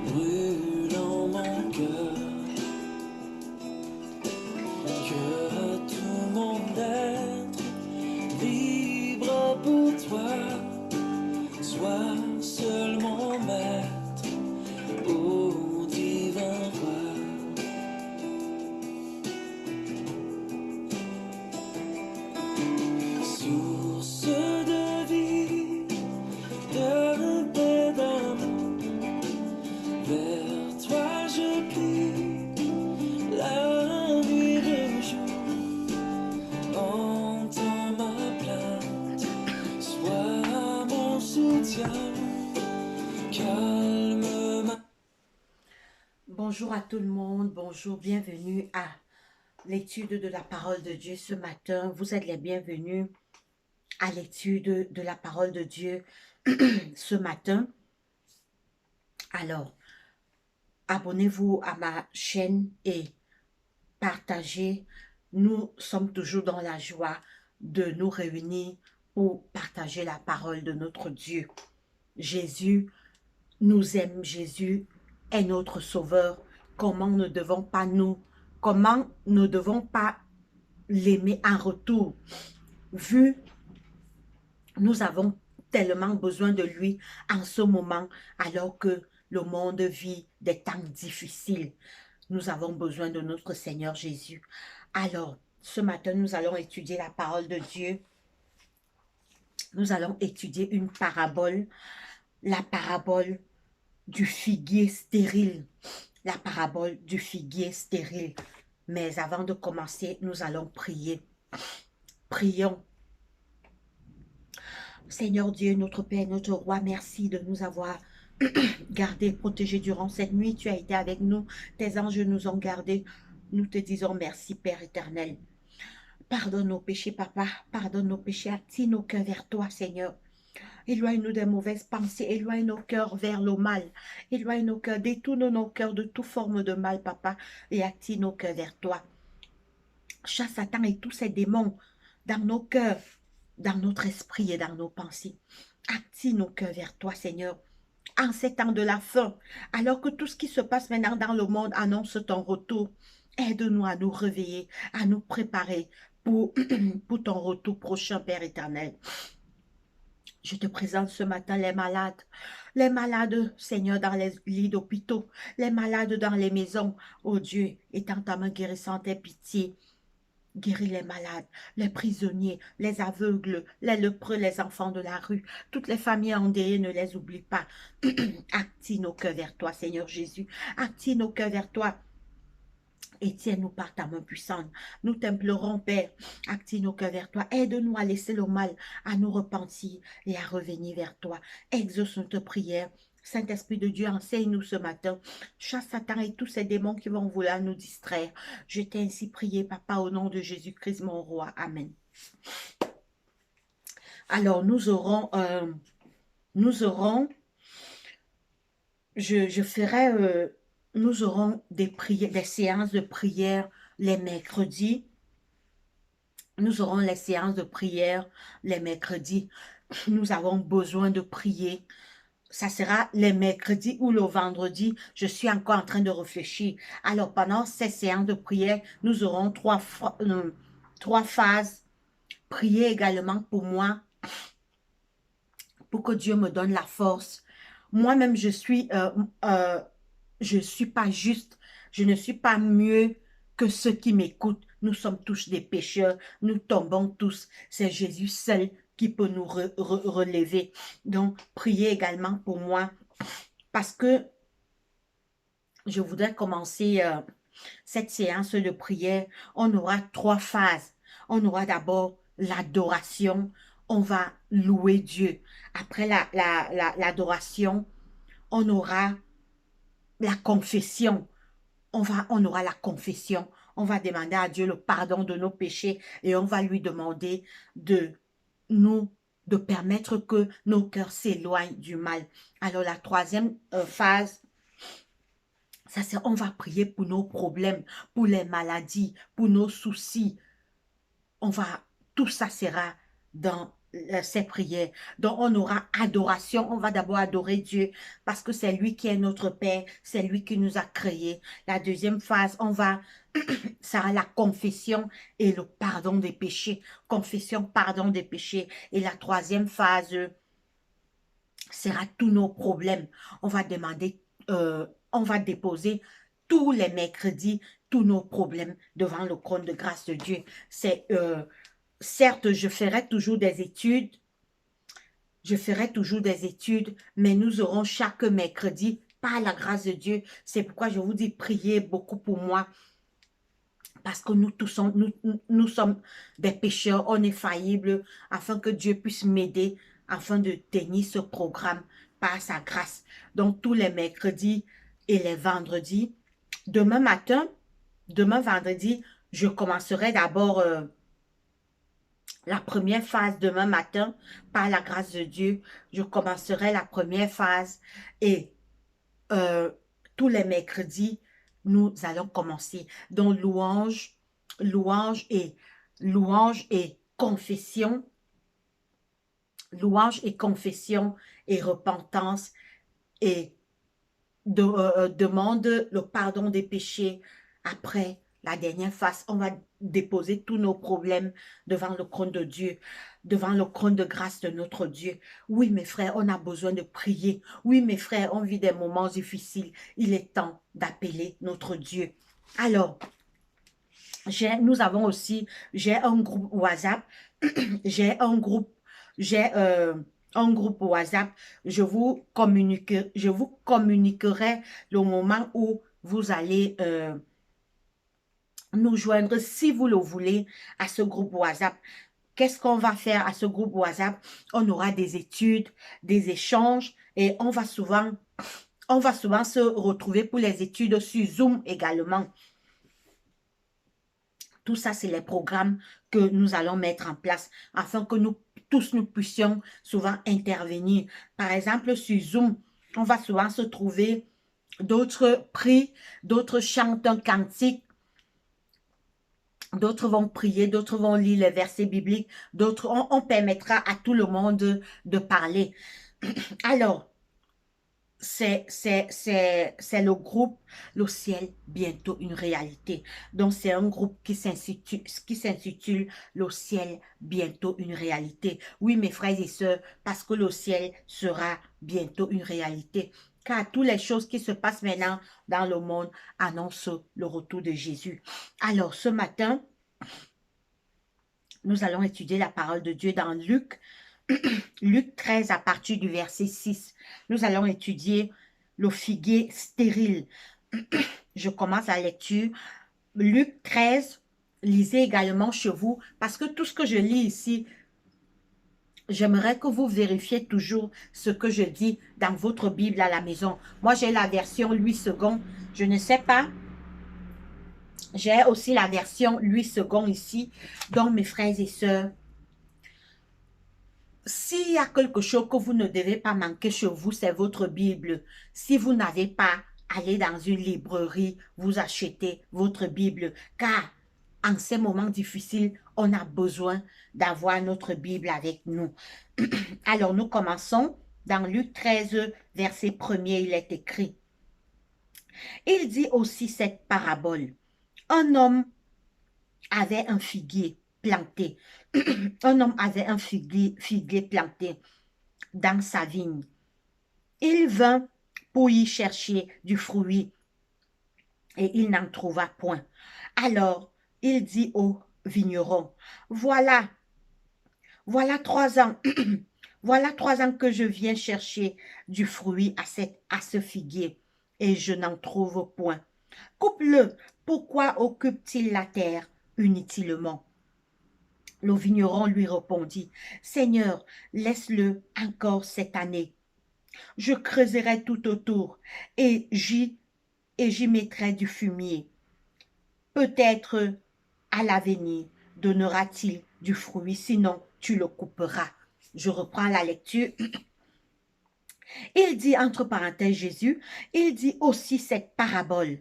brûlant mon cœur. Que tout mon être vibre pour toi, sois seul mon maître, ô divin roi. Source de vie, de paix, d'amour, vers toi je prie, la nuit le jour. Entends ma plainte, sois mon soutien, calme ma... Bonjour à tout le monde, bonjour, bienvenue à l'étude de la parole de Dieu ce matin. Vous êtes les bienvenus à l'étude de la parole de Dieu ce matin. Alors, abonnez-vous à ma chaîne et partagez. Nous sommes toujours dans la joie de nous réunir pour partager la parole de notre Dieu. Jésus nous aime, Jésus est notre sauveur. Comment ne devons pas l'aimer en retour, vu nous avons tellement besoin de lui en ce moment, alors que le monde vit des temps difficiles. Nous avons besoin de notre Seigneur Jésus. Alors, ce matin, nous allons étudier la parole de Dieu. Nous allons étudier une parabole, la parabole du figuier stérile. La parabole du figuier stérile. Mais avant de commencer, nous allons prier. Prions. Seigneur Dieu, notre Père, notre Roi, merci de nous avoir gardés, protégés durant cette nuit. Tu as été avec nous, tes anges nous ont gardés. Nous te disons merci, Père éternel. Pardonne nos péchés, Papa. Pardonne nos péchés. Attire nos cœurs vers toi, Seigneur. Éloigne-nous des mauvaises pensées. Éloigne nos cœurs vers le mal. Éloigne nos cœurs. Détourne nos cœurs de toute forme de mal, Papa. Et attire nos cœurs vers toi. Chasse Satan et tous ces démons dans nos cœurs, dans notre esprit et dans nos pensées. Attire nos cœurs vers toi, Seigneur. En ces temps de la fin, alors que tout ce qui se passe maintenant dans le monde annonce ton retour, aide-nous à nous réveiller, à nous préparer pour, pour ton retour prochain, Père éternel. Je te présente ce matin les malades, Seigneur, dans les lits d'hôpitaux, les malades dans les maisons. Oh Dieu, étends ta main guérissante et pitié. Guéris les malades, les prisonniers, les aveugles, les lépreux, les enfants de la rue, toutes les familles endeuillées, ne les oublie pas. Attire nos cœurs vers toi, Seigneur Jésus. Attire nos cœurs vers toi. Et tiens-nous par ta main puissante. Nous t'implorons, Père, attire nos cœurs vers toi. Aide-nous à laisser le mal, à nous repentir et à revenir vers toi. Exauce notre prière. Saint-Esprit de Dieu, enseigne-nous ce matin. Chasse Satan et tous ces démons qui vont vouloir nous distraire. Je t'ai ainsi prié, Papa, au nom de Jésus-Christ, mon roi. Amen. Alors, nous aurons des prières, des séances de prière les mercredis. Nous aurons les séances de prière les mercredis. Nous avons besoin de prier. Ça sera les mercredis ou le vendredi. Je suis encore en train de réfléchir. Alors, pendant ces séances de prière, nous aurons trois phases. Priez également pour moi, pour que Dieu me donne la force. Moi-même, je suis pas juste. Je ne suis pas mieux que ceux qui m'écoutent. Nous sommes tous des pécheurs. Nous tombons tous. C'est Jésus seul qui peut nous relever. Donc, priez également pour moi. Parce que je voudrais commencer cette séance de prière. On aura trois phases. On aura d'abord l'adoration. On va louer Dieu. Après l'adoration, on aura la confession. On aura la confession. On va demander à Dieu le pardon de nos péchés et on va lui demander de permettre que nos cœurs s'éloignent du mal. Alors la troisième phase, ça c'est on va prier pour nos problèmes, pour les maladies, pour nos soucis. Tout ça sera dans ses prières. Donc, on aura adoration. On va d'abord adorer Dieu parce que c'est lui qui est notre Père. C'est lui qui nous a créés. La deuxième phase, ça sera la confession et le pardon des péchés. Confession, pardon des péchés. Et la troisième phase sera tous nos problèmes. On va demander, on va déposer tous les mercredis tous nos problèmes devant le trône de grâce de Dieu. Certes, je ferai toujours des études, mais nous aurons chaque mercredi, par la grâce de Dieu. C'est pourquoi je vous dis, priez beaucoup pour moi, parce que nous sommes des pécheurs, on est faillibles, afin que Dieu puisse m'aider, afin de tenir ce programme par sa grâce. Donc, tous les mercredis et les vendredis. Demain vendredi, je commencerai d'abord la première phase demain matin, par la grâce de Dieu. Je commencerai la première phase et euh, tous les mercredis, nous allons commencer. Donc, louange et, louange et confession, louange et confession et repentance et demande le pardon des péchés. Après la dernière phase, on va déposer tous nos problèmes devant le trône de Dieu, devant le trône de grâce de notre Dieu. Oui, mes frères, on a besoin de prier. Oui, mes frères, on vit des moments difficiles. Il est temps d'appeler notre Dieu. Alors, nous avons aussi, j'ai un groupe WhatsApp, j'ai un groupe WhatsApp. Je vous communiquerai le moment où vous allez nous joindre, si vous le voulez, à ce groupe WhatsApp. Qu'est-ce qu'on va faire à ce groupe WhatsApp? On aura des études, des échanges et on va souvent se retrouver pour les études sur Zoom également. Tout ça, c'est les programmes que nous allons mettre en place afin que nous tous, nous puissions souvent intervenir. Par exemple, sur Zoom, on va souvent se trouver, d'autres prient, d'autres chantent un cantique, d'autres vont prier, d'autres vont lire les versets bibliques, d'autres, on permettra à tout le monde de parler. Alors, c'est le groupe Le Ciel Bientôt Une Réalité. Donc, c'est un groupe qui s'intitule Le Ciel Bientôt Une Réalité. Oui, mes frères et sœurs, parce que le ciel sera bientôt une réalité. Car toutes les choses qui se passent maintenant dans le monde annoncent le retour de Jésus. Alors, ce matin, nous allons étudier la parole de Dieu dans Luc 13 à partir du verset 6. Nous allons étudier le figuier stérile. Je commence la lecture. Luc 13, lisez également chez vous, parce que tout ce que je lis ici, j'aimerais que vous vérifiez toujours ce que je dis dans votre Bible à la maison. Moi, j'ai la version Louis II. Je ne sais pas. J'ai aussi la version Louis II ici. Donc, mes frères et sœurs, s'il y a quelque chose que vous ne devez pas manquer chez vous, c'est votre Bible. Si vous n'avez pas, allez dans une librairie, vous achetez votre Bible. Car en ces moments difficiles, on a besoin d'avoir notre Bible avec nous. Alors, nous commençons dans Luc 13, verset 1er, il est écrit. Il dit aussi cette parabole. Un homme avait un figuier planté. Un homme avait un figuier planté dans sa vigne. Il vint pour y chercher du fruit et il n'en trouva point. Alors, il dit au vigneron, voilà 3 ans, voilà 3 ans que je viens chercher du fruit à ce figuier et je n'en trouve point. Coupe-le, pourquoi occupe-t-il la terre inutilement? Le vigneron lui répondit, Seigneur, laisse-le encore cette année. Je creuserai tout autour et j'y mettrai du fumier. Peut-être à l'avenir donnera-t-il du fruit, sinon tu le couperas. Je reprends la lecture. Il dit, entre parenthèses Jésus, il dit aussi cette parabole.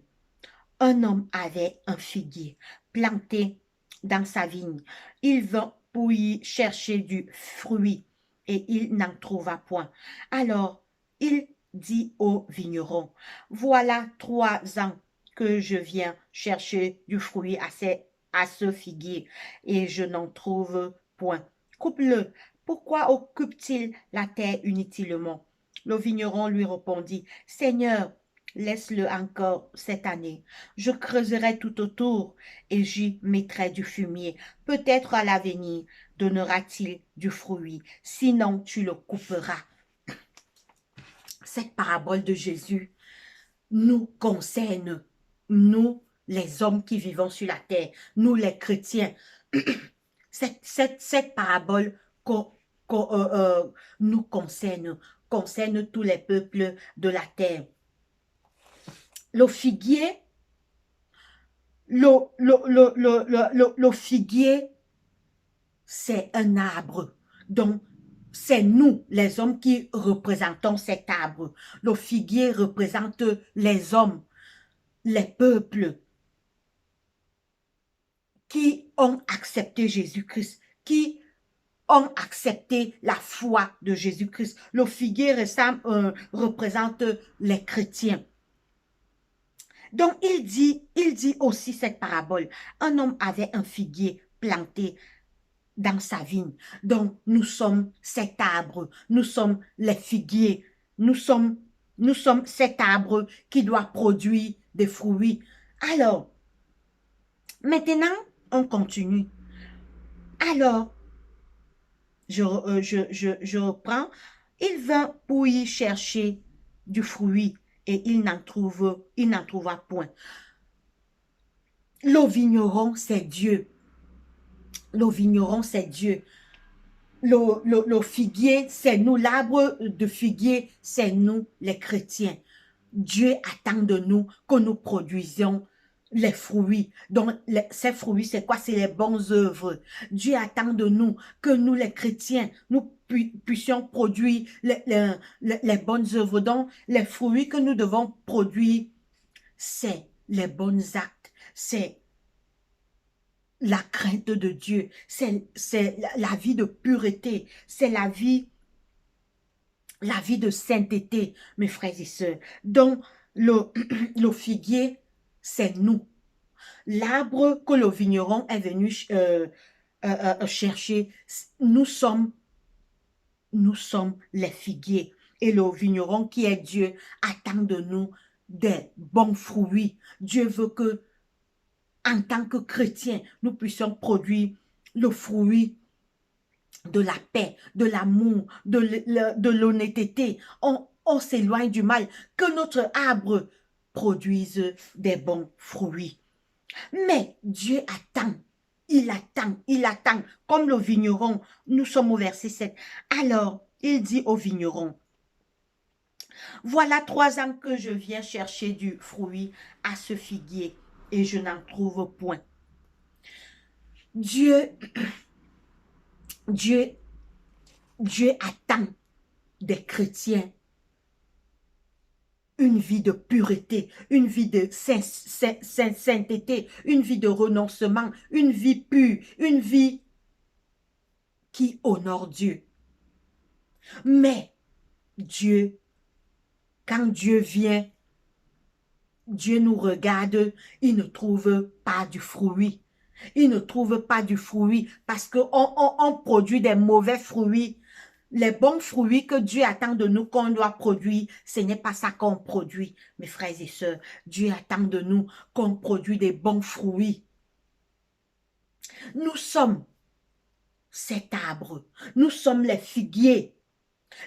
Un homme avait un figuier planté dans sa vigne. Il pour y chercher du fruit, et il n'en trouva point. Alors, il dit au vigneron, voilà 3 ans que je viens chercher du fruit à ce figuier, et je n'en trouve point. Coupe-le. Pourquoi occupe-t-il la terre inutilement? Le vigneron lui répondit, Seigneur, laisse-le encore cette année. Je creuserai tout autour et j'y mettrai du fumier. Peut-être à l'avenir donnera-t-il du fruit, sinon tu le couperas. Cette parabole de Jésus nous concerne, nous les hommes qui vivons sur la terre, nous les chrétiens. Cette parabole nous concerne tous les peuples de la terre. Le figuier, le figuier, c'est un arbre. Donc, c'est nous, les hommes, qui représentons cet arbre. Le figuier représente les hommes, les peuples qui ont accepté Jésus-Christ, qui ont accepté la foi de Jésus-Christ. Le figuier représente les chrétiens. Donc, il dit aussi cette parabole. Un homme avait un figuier planté dans sa vigne. Donc, nous sommes cet arbre, nous sommes les figuiers, nous sommes cet arbre qui doit produire des fruits. Alors, maintenant, on continue. Alors, je reprends. Il vint pour y chercher du fruit et il n'en trouva point. Le vigneron, c'est Dieu. Le vigneron, c'est Dieu. Le figuier, c'est nous. L'arbre de figuier, c'est nous, les chrétiens. Dieu attend de nous que nous produisions les fruits. Donc, ces fruits, c'est quoi? C'est les bonnes œuvres. Dieu attend de nous que nous, les chrétiens, nous puissions produire les bonnes œuvres. Donc, les fruits que nous devons produire, c'est les bons actes. C'est la crainte de Dieu. C'est la vie de pureté. C'est la vie de sainteté, mes frères et sœurs. Donc, le figuier, c'est nous. L'arbre que le vigneron est venu chercher, nous sommes les figuiers. Et le vigneron qui est Dieu attend de nous des bons fruits. Dieu veut que, en tant que chrétiens, nous puissions produire le fruit de la paix, de l'amour, de l'honnêteté. On s'éloigne du mal. Que notre arbre produise des bons fruits. Mais Dieu attend, il attend, comme le vigneron. Nous sommes au verset 7. Alors, il dit au vigneron, voilà 3 ans que je viens chercher du fruit à ce figuier et je n'en trouve point. Dieu attend des chrétiens une vie de pureté, une vie de sainteté, une vie de renoncement, une vie pure, une vie qui honore Dieu. Mais Dieu, quand Dieu vient, Dieu nous regarde, il ne trouve pas du fruit. Il ne trouve pas du fruit parce qu'on produit des mauvais fruits. Les bons fruits que Dieu attend de nous qu'on doit produire, ce n'est pas ça qu'on produit, mes frères et sœurs. Dieu attend de nous qu'on produise des bons fruits. Nous sommes cet arbre. Nous sommes les figuiers.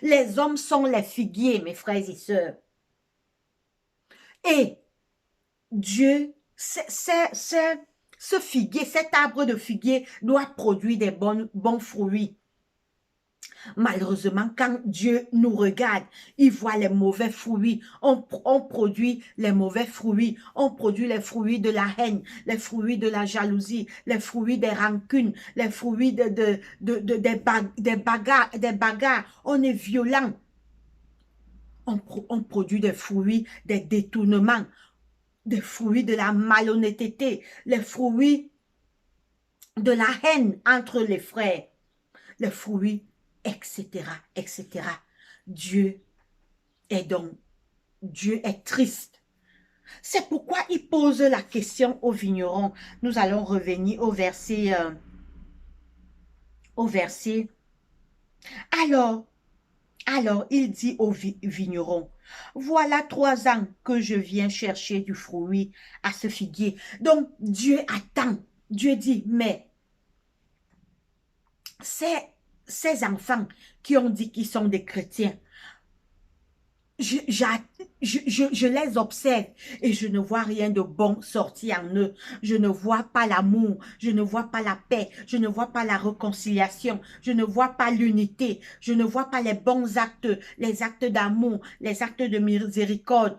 Les hommes sont les figuiers, mes frères et sœurs. Et Dieu, ce figuier, cet arbre de figuier doit produire des bons fruits. Malheureusement, quand Dieu nous regarde, il voit les mauvais fruits. On produit les mauvais fruits. On produit les fruits de la haine, les fruits de la jalousie, les fruits des rancunes, les fruits des bagarres. On est violent. On produit des fruits des détournements, des fruits de la malhonnêteté, les fruits de la haine entre les frères, les fruits, etc., etc. Dieu est donc, Dieu est triste. C'est pourquoi il pose la question aux vignerons. Nous allons revenir au verset. Alors, alors il dit aux vignerons, voilà 3 ans que je viens chercher du fruit à ce figuier. Donc, Dieu attend. Dieu dit, mais ces enfants qui ont dit qu'ils sont des chrétiens, je, je les observe et je ne vois rien de bon sortir en eux. Je ne vois pas l'amour, je ne vois pas la paix, je ne vois pas la réconciliation, je ne vois pas l'unité, je ne vois pas les bons actes, les actes d'amour, les actes de miséricorde.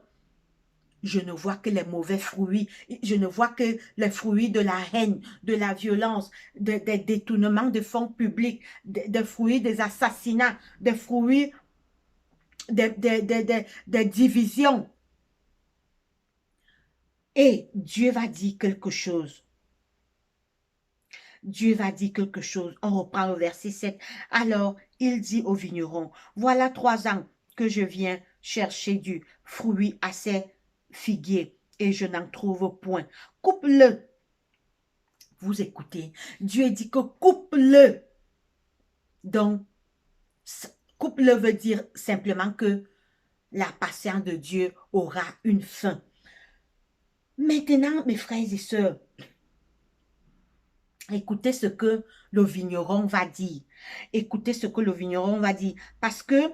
Je ne vois que les mauvais fruits, je ne vois que les fruits de la haine, de la violence, des détournements de fonds publics, des fruits des assassinats, des fruits des divisions. Et Dieu va dire quelque chose. Dieu va dire quelque chose. On reprend le verset 7. Alors, il dit aux vignerons, voilà 3 ans que je viens chercher du fruit à ces figuiers et je n'en trouve point. Coupe-le. Vous écoutez. Dieu dit que coupe-le. Donc, coupe-le veut dire simplement que la patience de Dieu aura une fin. Maintenant, mes frères et sœurs, écoutez ce que le vigneron va dire. Écoutez ce que le vigneron va dire. Parce que,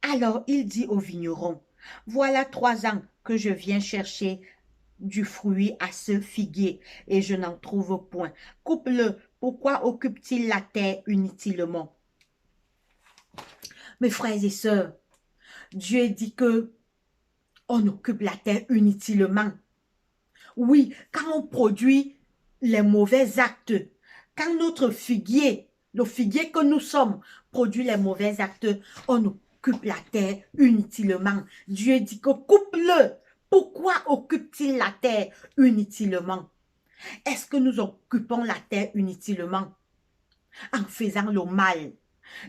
alors, il dit au vigneron, voilà 3 ans que je viens chercher du fruit à ce figuier et je n'en trouve point. Coupe-le. Pourquoi occupe-t-il la terre inutilement? Mes frères et sœurs, Dieu dit que on occupe la terre inutilement. Oui, quand on produit les mauvais actes, quand notre figuier, le figuier que nous sommes, produit les mauvais actes, on occupe la terre inutilement. Dieu dit que coupe-le. Pourquoi occupe-t-il la terre inutilement? Est-ce que nous occupons la terre inutilement en faisant le mal?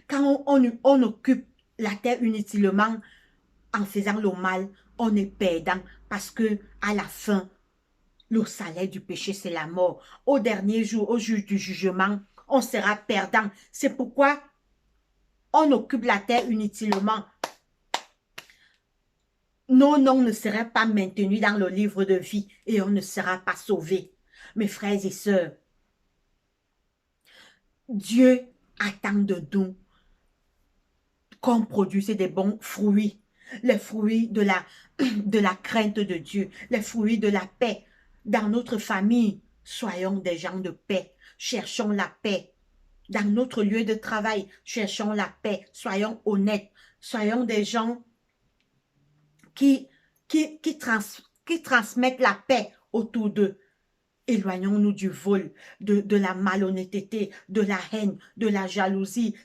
Quand on occupe la terre inutilement en faisant le mal, on est perdant parce que à la fin, le salaire du péché, c'est la mort. Au dernier jour, au jour du jugement, on sera perdant. C'est pourquoi on occupe la terre inutilement. Nos noms ne seraient pas maintenus dans le livre de vie et on ne sera pas sauvé. Mes frères et sœurs, Dieu attend de nous qu'on produise des bons fruits. Les fruits de la crainte de Dieu, les fruits de la paix. Dans notre famille, soyons des gens de paix. Cherchons la paix. Dans notre lieu de travail, cherchons la paix. Soyons honnêtes. Soyons des gens qui transmettent la paix autour d'eux. Éloignons-nous du vol, de la malhonnêteté, de la haine, de la jalousie.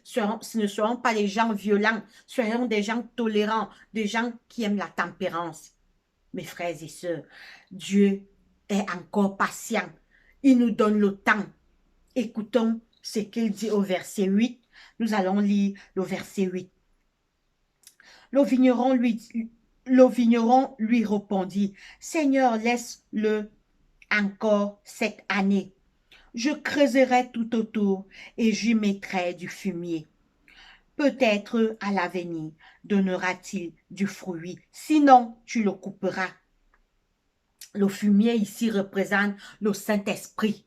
Ne soyons pas les gens violents, soyons des gens tolérants, des gens qui aiment la tempérance. Mes frères et sœurs, Dieu est encore patient. Il nous donne le temps. Écoutons ce qu'il dit au verset 8. Nous allons lire le verset 8. Le vigneron lui répondit, « Seigneur, laisse-le encore cette année. Je creuserai tout autour et j'y mettrai du fumier. Peut-être à l'avenir donnera-t-il du fruit, sinon tu le couperas. » Le fumier ici représente le Saint-Esprit.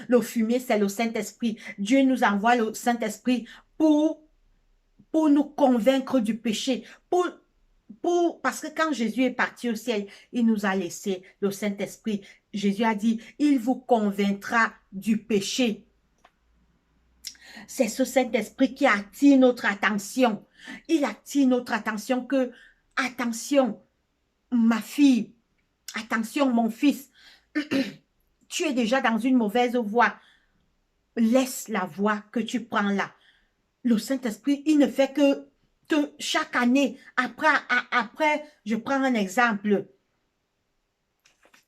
Le fumier, c'est le Saint-Esprit. Dieu nous envoie le Saint-Esprit pour nous convaincre du péché, parce que quand Jésus est parti au ciel, il nous a laissé le Saint-Esprit. Jésus a dit, il vous convaincra du péché. C'est ce Saint-Esprit qui attire notre attention. Il attire notre attention que, attention, ma fille, attention, mon fils, tu es déjà dans une mauvaise voie. Laisse la voie que tu prends là. Le Saint-Esprit, il ne fait que chaque année, après, je prends un exemple.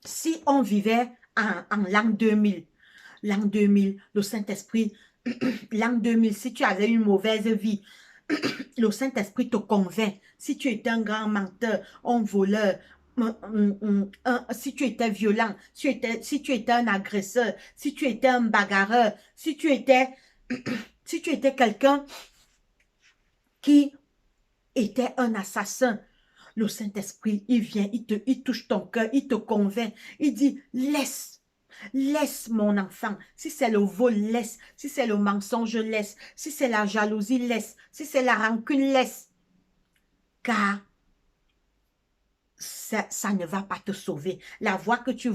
Si on vivait en l'an 2000, l'an 2000, le Saint-Esprit, l'an 2000, si tu avais une mauvaise vie, le Saint-Esprit te convainc. Si tu étais un grand menteur, un voleur, si tu étais violent, si tu étais un agresseur, si tu étais un bagarreur, si tu étais quelqu'un qui était un assassin, le Saint-Esprit, il vient, il touche ton cœur, il te convainc, il dit, laisse mon enfant. Si c'est le vol, laisse. Si c'est le mensonge, laisse. Si c'est la jalousie, laisse. Si c'est la rancune, laisse. Car ça ne va pas te sauver. La voie que tu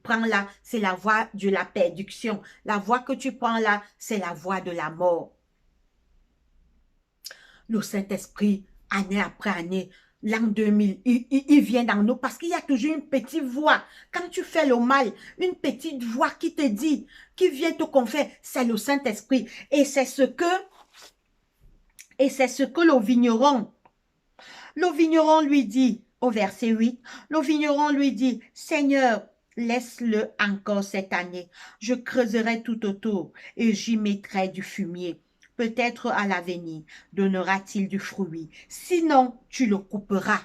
prends là, c'est la voie de la perdition. La voie que tu prends là, c'est la voie de la mort. Le Saint-Esprit, année après année, l'an 2000, il vient dans nous parce qu'il y a toujours une petite voix. Quand tu fais le mal, une petite voix qui te dit, qui vient te confier, c'est le Saint-Esprit. Et c'est ce que le vigneron lui dit, au verset 8, le vigneron lui dit, Seigneur, laisse-le encore cette année. Je creuserai tout autour et j'y mettrai du fumier. Peut-être à l'avenir donnera-t-il du fruit. Sinon, tu le couperas.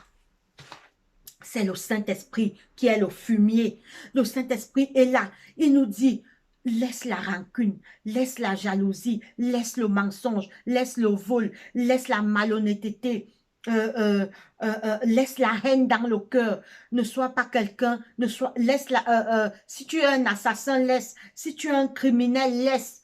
C'est le Saint-Esprit qui est le fumier. Le Saint-Esprit est là. Il nous dit, laisse la rancune, laisse la jalousie, laisse le mensonge, laisse le vol, laisse la malhonnêteté, laisse la haine dans le cœur. Ne sois pas quelqu'un, si tu es un assassin, laisse. Si tu es un criminel, laisse.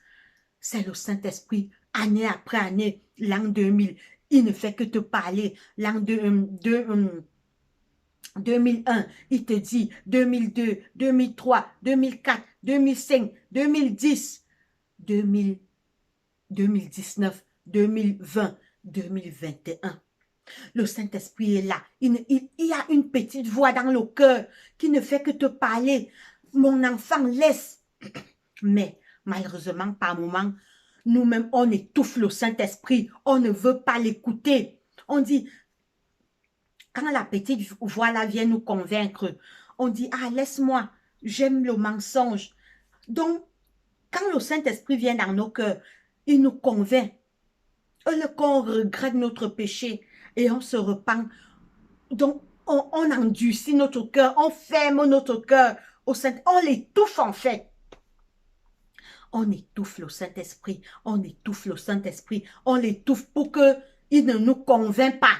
C'est le Saint-Esprit. Année après année, l'an 2000, il ne fait que te parler. L'an 2001, il te dit 2002, 2003, 2004, 2005, 2010, 2000, 2019, 2020, 2021. Le Saint-Esprit est là. Il y a une petite voix dans le cœur qui ne fait que te parler. Mon enfant, laisse. Mais malheureusement, par moments, nous-mêmes, on étouffe le Saint-Esprit. On ne veut pas l'écouter. On dit, quand la petite voix là vient nous convaincre, on dit, ah, laisse-moi, j'aime le mensonge. Donc, quand le Saint-Esprit vient dans nos cœurs, il nous convainc. Qu'on regrette notre péché et on se repent. Donc, on endurcit notre cœur, on ferme notre cœur au Saint-Esprit. On l'étouffe en fait. On étouffe le Saint-Esprit, on étouffe le Saint-Esprit, on l'étouffe pour qu'il ne nous convainc pas.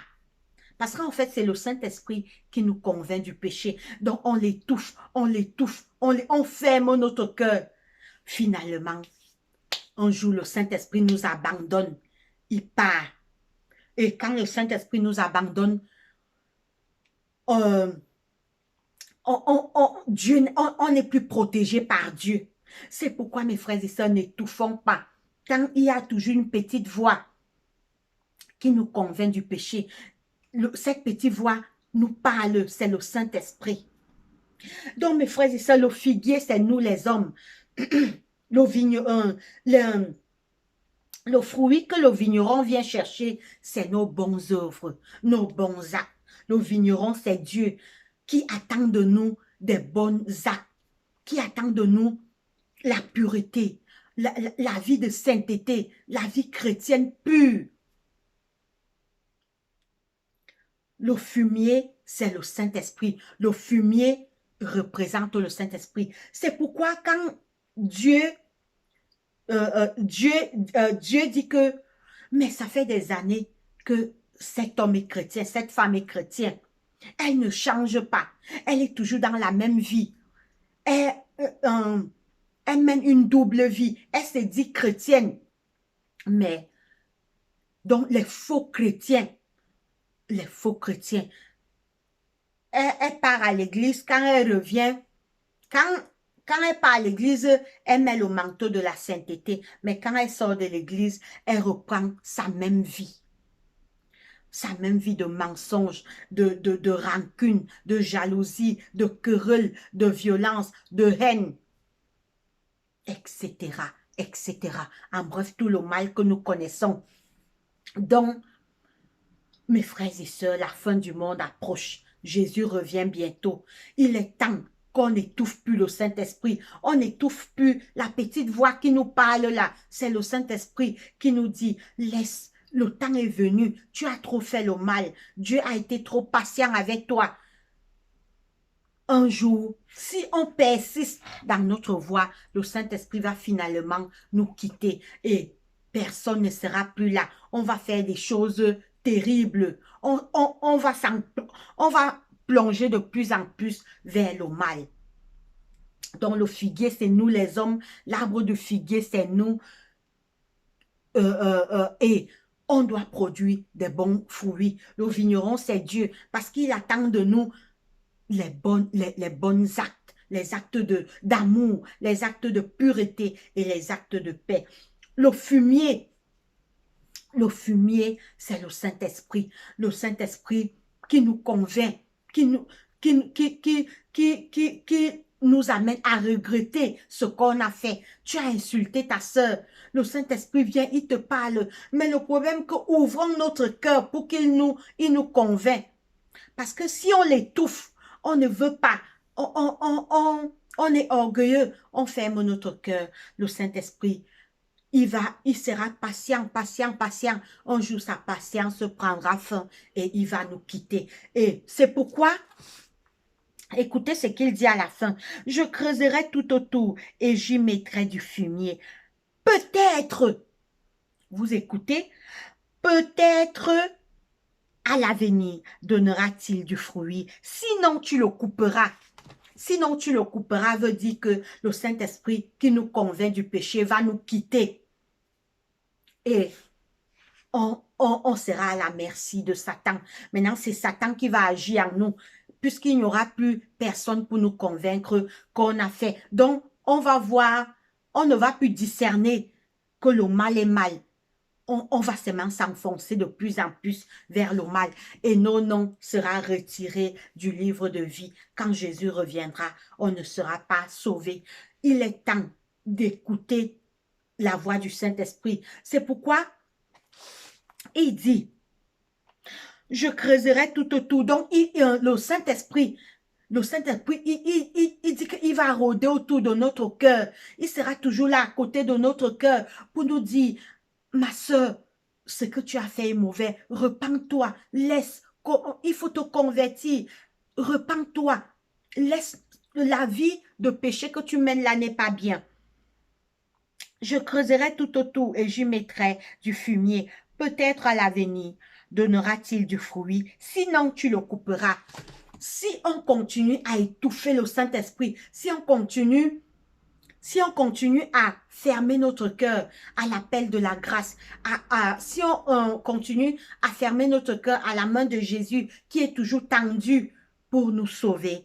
Parce qu'en fait, c'est le Saint-Esprit qui nous convainc du péché. Donc, on l'étouffe, on ferme notre cœur. Finalement, un jour, le Saint-Esprit nous abandonne. Il part. Et quand le Saint-Esprit nous abandonne, on n'est plus protégé par Dieu. C'est pourquoi, mes frères et sœurs, n'étouffons pas. Quand il y a toujours une petite voix qui nous convainc du péché, cette petite voix nous parle, c'est le Saint-Esprit. Donc, mes frères et sœurs, le figuier, c'est nous les hommes. Le fruit que le vigneron vient chercher, c'est nos bonnes œuvres, nos bons actes. Le vigneron, c'est Dieu qui attend de nous des bonnes actes, qui attend de nous la pureté, la vie de sainteté, la vie chrétienne pure. Le fumier, c'est le Saint-Esprit. Le fumier représente le Saint-Esprit. C'est pourquoi quand Dieu dit que, mais ça fait des années que cet homme est chrétien, cette femme est chrétienne. Elle ne change pas. Elle est toujours dans la même vie. Elle mène une double vie. Elle se dit chrétienne. Mais, donc les faux chrétiens, elle part à l'église, quand elle revient, quand elle part à l'église, elle met le manteau de la sainteté. Mais quand elle sort de l'église, elle reprend sa même vie. Sa même vie de mensonge, de rancune, de jalousie, de querelle, de violence, de haine, etc., etc. En bref, tout le mal que nous connaissons. Donc, mes frères et sœurs, la fin du monde approche. Jésus revient bientôt. Il est temps qu'on n'étouffe plus le Saint-Esprit. On n'étouffe plus la petite voix qui nous parle là. C'est le Saint-Esprit qui nous dit, laisse, le temps est venu. Tu as trop fait le mal. Dieu a été trop patient avec toi. Un jour, si on persiste dans notre voie, le Saint-Esprit va finalement nous quitter et personne ne sera plus là. On va faire des choses terribles. On va plonger de plus en plus vers le mal. Donc le figuier, c'est nous les hommes. L'arbre de figuier, c'est nous. Et on doit produire des bons fruits. Le vigneron, c'est Dieu parce qu'il attend de nous les bonnes actes, les actes d'amour, les actes de pureté et les actes de paix. Le fumier, c'est le Saint-Esprit. Le Saint-Esprit qui nous convainc, qui nous amène à regretter ce qu'on a fait. Tu as insulté ta sœur. Le Saint-Esprit vient, il te parle. Mais le problème, c'est qu'ouvrons notre cœur pour qu'il nous convainc. Parce que si on l'étouffe, on ne veut pas, on est orgueilleux, on ferme notre cœur. Le Saint-Esprit, il sera patient. Un jour, sa patience prendra fin et il va nous quitter. Et c'est pourquoi, écoutez ce qu'il dit à la fin. Je creuserai tout autour et j'y mettrai du fumier. Peut-être, vous écoutez, peut-être à l'avenir donnera-t-il du fruit. Sinon, tu le couperas. Sinon, tu le couperas veut dire que le Saint-Esprit qui nous convainc du péché va nous quitter. Et on sera à la merci de Satan. Maintenant, c'est Satan qui va agir en nous, puisqu'il n'y aura plus personne pour nous convaincre qu'on a fait. Donc, on va voir, on ne va plus discerner que le mal est mal. On va seulement s'enfoncer de plus en plus vers le mal. Et nos noms sera retiré du livre de vie. Quand Jésus reviendra, on ne sera pas sauvé. Il est temps d'écouter la voix du Saint-Esprit. C'est pourquoi il dit, je creuserai tout autour. Donc, le Saint-Esprit, il dit qu'il va rôder autour de notre cœur. Il sera toujours là à côté de notre cœur pour nous dire, ma soeur, ce que tu as fait est mauvais. Repends-toi. Il faut te convertir. Repends-toi. Laisse la vie de péché que tu mènes là n'est pas bien. Je creuserai tout autour et j'y mettrai du fumier. Peut-être à l'avenir donnera-t-il du fruit. Sinon, tu le couperas. Si on continue à étouffer le Saint-Esprit, si on continue à fermer notre cœur à l'appel de la grâce, si on continue à fermer notre cœur à la main de Jésus qui est toujours tendu pour nous sauver,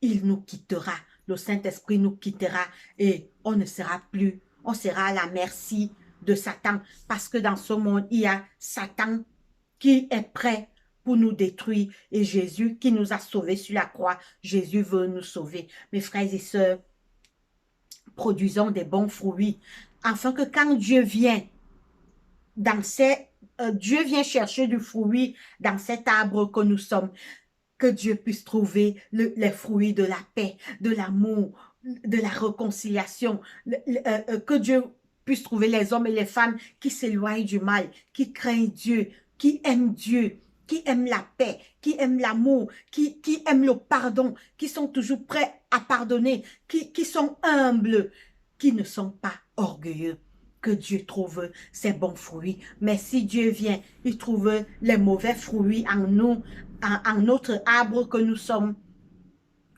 il nous quittera, le Saint-Esprit nous quittera et on ne sera plus, on sera à la merci de Satan parce que dans ce monde, il y a Satan qui est prêt pour nous détruire et Jésus qui nous a sauvés sur la croix, Jésus veut nous sauver. Mes frères et sœurs, produisons des bons fruits, afin que quand Dieu vient, Dieu vient chercher du fruit dans cet arbre que nous sommes, que Dieu puisse trouver les fruits de la paix, de l'amour, de la réconciliation, que Dieu puisse trouver les hommes et les femmes qui s'éloignent du mal, qui craignent Dieu, qui aiment Dieu, qui aiment la paix, qui aiment l'amour, qui aiment le pardon, qui sont toujours prêts à pardonner, qui sont humbles, qui ne sont pas orgueilleux. Que Dieu trouve ses bons fruits. Mais si Dieu vient, il trouve les mauvais fruits en nous, en notre arbre que nous sommes,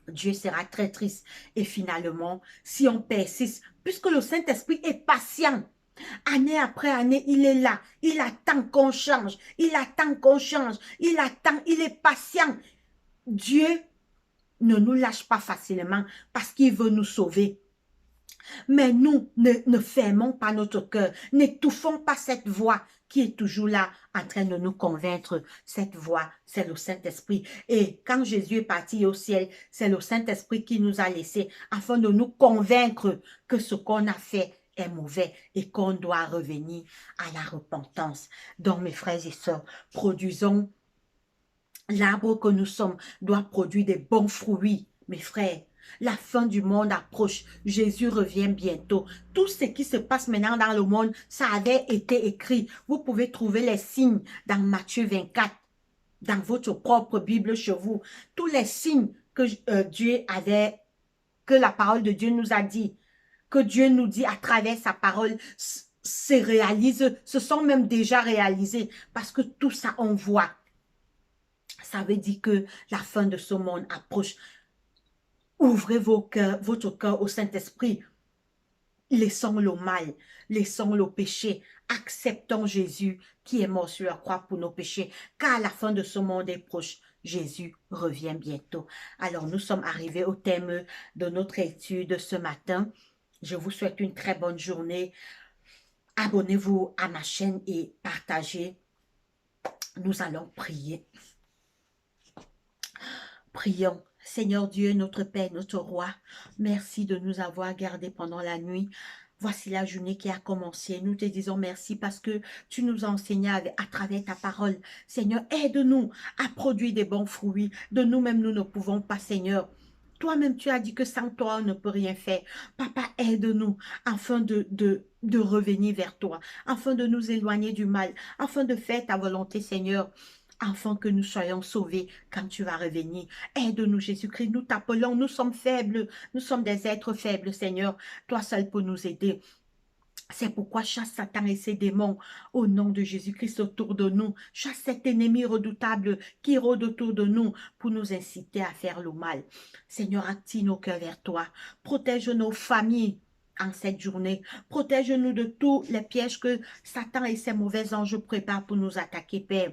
Dieu sera très triste. Et finalement, si on persiste, puisque le Saint-Esprit est patient, année après année, il est là. Il attend qu'on change. Il attend qu'on change. Il attend. Il est patient. Dieu ne nous lâche pas facilement parce qu'il veut nous sauver. Mais nous, ne fermons pas notre cœur. N'étouffons pas cette voix qui est toujours là en train de nous convaincre. Cette voix, c'est le Saint-Esprit. Et quand Jésus est parti au ciel, c'est le Saint-Esprit qui nous a laissés afin de nous convaincre que ce qu'on a fait est mauvais et qu'on doit revenir à la repentance. Donc, mes frères et sœurs, produisons L'arbre que nous sommes doit produire des bons fruits, mes frères. La fin du monde approche. Jésus revient bientôt. Tout ce qui se passe maintenant dans le monde, ça avait été écrit. Vous pouvez trouver les signes dans Matthieu 24, dans votre propre Bible chez vous. Tous les signes que Dieu avait, que la parole de Dieu nous a dit, que Dieu nous dit à travers sa parole, se réalisent, se sont même déjà réalisés. Parce que tout ça, on voit. Ça veut dire que la fin de ce monde approche. Ouvrez votre cœur au Saint-Esprit. Laissons le mal, laissons le péché. Acceptons Jésus qui est mort sur la croix pour nos péchés. Car la fin de ce monde est proche. Jésus revient bientôt. Alors, nous sommes arrivés au thème de notre étude ce matin. Je vous souhaite une très bonne journée. Abonnez-vous à ma chaîne et partagez. Nous allons prier. Prions. Seigneur Dieu, notre Père, notre Roi, merci de nous avoir gardés pendant la nuit. Voici la journée qui a commencé. Nous te disons merci parce que tu nous as enseigné à travers ta parole. Seigneur, aide-nous à produire des bons fruits. De nous-mêmes, nous ne pouvons pas, Seigneur. Toi-même, tu as dit que sans toi, on ne peut rien faire. Papa, aide-nous afin de revenir vers toi, afin de nous éloigner du mal, afin de faire ta volonté, Seigneur, afin que nous soyons sauvés quand tu vas revenir. Aide-nous, Jésus-Christ, nous t'appelons, nous sommes faibles, nous sommes des êtres faibles, Seigneur. Toi seul peux nous aider. C'est pourquoi chasse Satan et ses démons au nom de Jésus-Christ autour de nous. Chasse cet ennemi redoutable qui rôde autour de nous pour nous inciter à faire le mal. Seigneur, attire nos cœurs vers toi. Protège nos familles en cette journée. Protège-nous de tous les pièges que Satan et ses mauvais anges préparent pour nous attaquer, Père.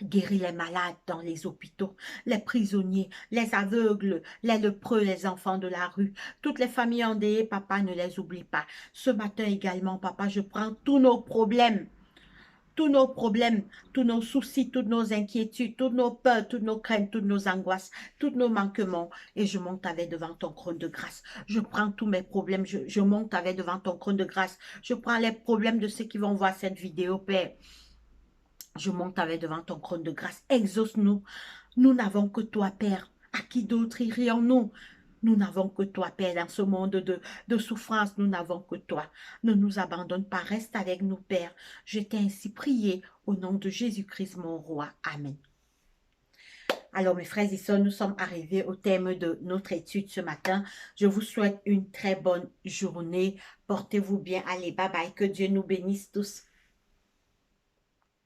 Guéris les malades dans les hôpitaux, les prisonniers, les aveugles, les lépreux, les enfants de la rue, toutes les familles endeuillées, papa, ne les oublie pas. Ce matin également, papa, je prends tous nos problèmes, tous nos soucis, toutes nos inquiétudes, toutes nos peurs, toutes nos craintes, toutes nos angoisses, tous nos manquements, et je monte avec devant ton trône de grâce. Je prends tous mes problèmes, je monte avec devant ton trône de grâce. Je prends les problèmes de ceux qui vont voir cette vidéo, Père. Je monte avec devant ton trône de grâce. Exauce-nous. Nous n'avons que toi, Père. À qui d'autre irions-nous? Nous n'avons que toi, Père, dans ce monde de souffrance. Nous n'avons que toi. Ne nous abandonne pas. Reste avec nous, Père. Je t'ai ainsi prié au nom de Jésus-Christ, mon roi. Amen. Alors, mes frères et sœurs, nous sommes arrivés au thème de notre étude ce matin. Je vous souhaite une très bonne journée. Portez-vous bien. Allez, bye bye. Que Dieu nous bénisse tous.